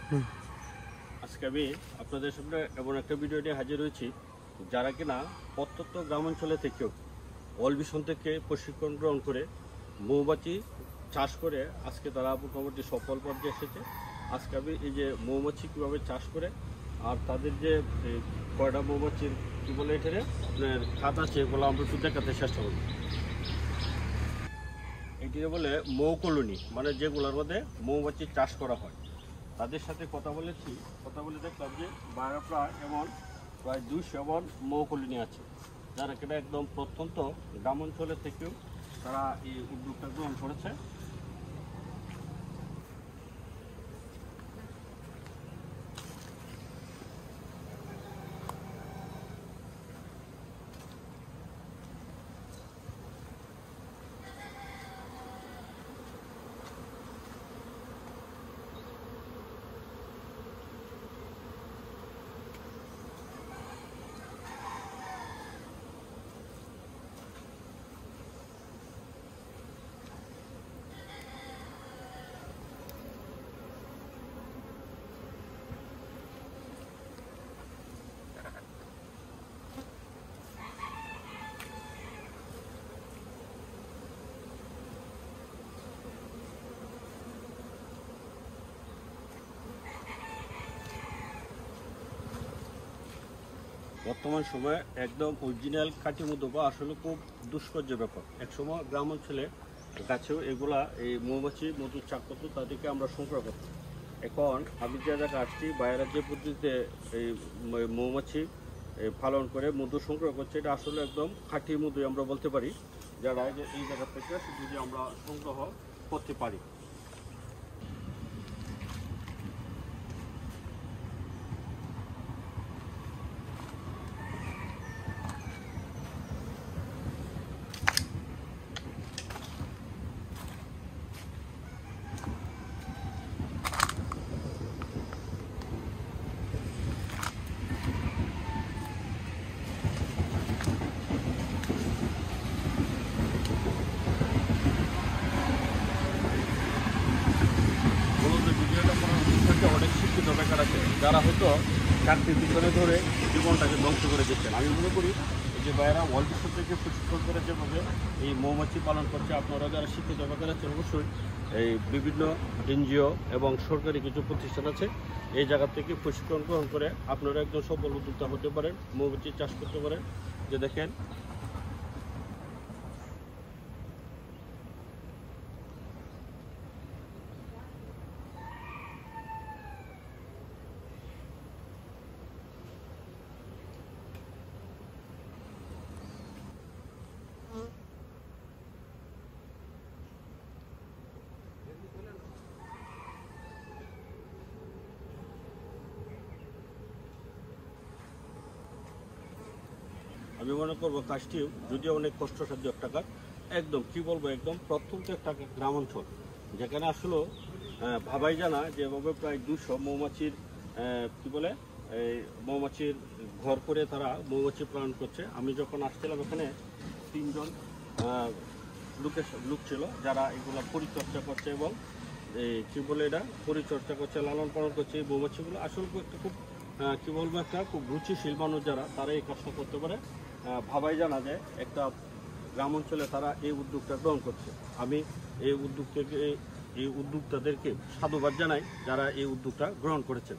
আজকে আমি আপনাদের সামনে এমন একটা ভিডিও নিয়ে হাজির হয়েছি যারা কিনা প্রত্যন্ত গ্রামাঞ্চলে থেকেও ওয়ার্ল্ড ভিশন থেকে প্রশিক্ষণ গ্রহণ করে মৌমাছি চাষ করে আজকে তারা মোটামুটি সফল পর্যায়ে এসেছে। আজকে আমি এই যে মৌমাছি কীভাবে চাষ করে আর তাদের যে কয়টা মৌমাছির কী বলে এখানে আপনার খাত আছে এগুলো আমরা একটু দেখাতে চেষ্টা করি। এটি বলে মৌ কলোনি, মানে যেগুলোর মধ্যে মৌমাছি চাষ করা হয়। তাদের সাথে কথা বলে দেখলাম যে বাইরে প্রায় 200 এমন মৌ কলোনি আছে, যারা কিনা একদম প্রত্যন্ত গ্রামাঞ্চলের থেকেও তারা এই উদ্যোগটা গ্রহণ করেছে। বর্তমান সময়ে একদম অরিজিনাল কাঠি মধু বা আসলে খুব দুষ্কর্য ব্যাপার। একসময় গ্রাম অঞ্চলে গাছেও এগুলা এই মৌমাছি মধু চাক করতো, তাদেরকে আমরা সংগ্রহ করতাম। এখন আমি যে জায়গায় আসছি বাইরে যে পদ্ধতিতে এই মৌমাছি পালন করে মধু সংগ্রহ করছে, এটা আসলে একদম খাঁটি মধু আমরা বলতে পারি, যারা এই জায়গা থেকে যদি আমরা সংগ্রহ করতে পারি। অনেক শিক্ষিত বেকার আছে যারা হয়তো চাকরির পিছনে ধরে জীবনটাকে ধ্বংস করে দিচ্ছেন। আমি মনে করি এই যে ভাইয়েরা ওয়ার্ল্ড ভিশন থেকে প্রশিক্ষণ করে যেভাবে এই মৌমাছি পালন করছে, আপনারা যারা শিক্ষিত বেকার আছেন অবশ্যই এই বিভিন্ন এনজিও এবং সরকারি কিছু প্রতিষ্ঠান আছে, এই জায়গা থেকে প্রশিক্ষণ গ্রহণ করে আপনারা একজন সফল উদ্যোক্তা হতে পারেন, মৌমাছি চাষ করতে পারেন। যে দেখেন আমি মনে করবো কাজটি যদিও অনেক কষ্টসাধ্য একটা কাজ, একদম কি বলবো একদম প্রত্যন্ত একটা গ্রামাঞ্চল, যেখানে আসলে ভাবাই জানা যে এভাবে প্রায় 200 মৌমাছির কি বলে এই মৌমাছির ঘর করে তারা মৌমাছি পালন করছে। আমি যখন আসছিলাম এখানে 3 জন লোক ছিল যারা এগুলো পরিচর্যা করছে এবং কি বলে এটা পরিচর্যা করছে, লালন পালন করছে এই মৌমাছিগুলো। আসলে একটা খুব কি বলবো একটা খুব রুচিশীল মানুষ যারা তারা এই কাজটা করতে পারে। ভাবাই জানা যায় একটা গ্রাম অঞ্চলে তারা এই উদ্যোগটা গ্রহণ করছে। আমি এই উদ্যোক্তাদেরকে সাধুবাদ জানাই যারা এই উদ্যোগটা গ্রহণ করেছেন।